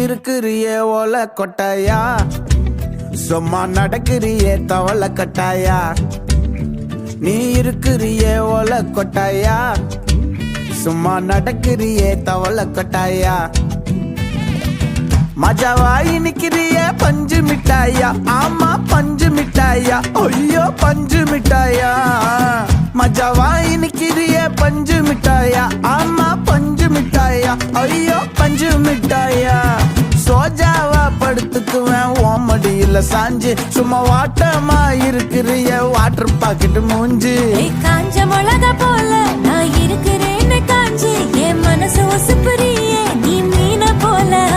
இருக்கிறியே ஓல கொட்டாயா, சும்மா நடக்கிறியே தவள கட்டாயா. நீ இருக்கிறியே ஓல கொட்டாயா, சும்மா நடக்கிறியே தவள கட்டாயா. மஜாவாய் நிக்கிறியே பஞ்சு மிட்டாயா, ஆமா பஞ்சு மிட்டாயா, ஐயோ பஞ்சு மிட்டாயா. மஜாவாய் நிக்கிறியே பஞ்சு மிட்டாயா, ஆமா பஞ்சு மிட்டாயா, ஐயோ பஞ்சு மிட்டாயா. சோஜாவா படுத்துக்குவேன் ஓமடியில சாஞ்சு, சும்மா வாட்டமா இருக்கிறிய வாட்டர் பாக்கெட் மூஞ்சு. காஞ்ச மிளகா போல நான் இருக்கிறேன்னு காஞ்சி, என் மனசு ஒசுப்புறியே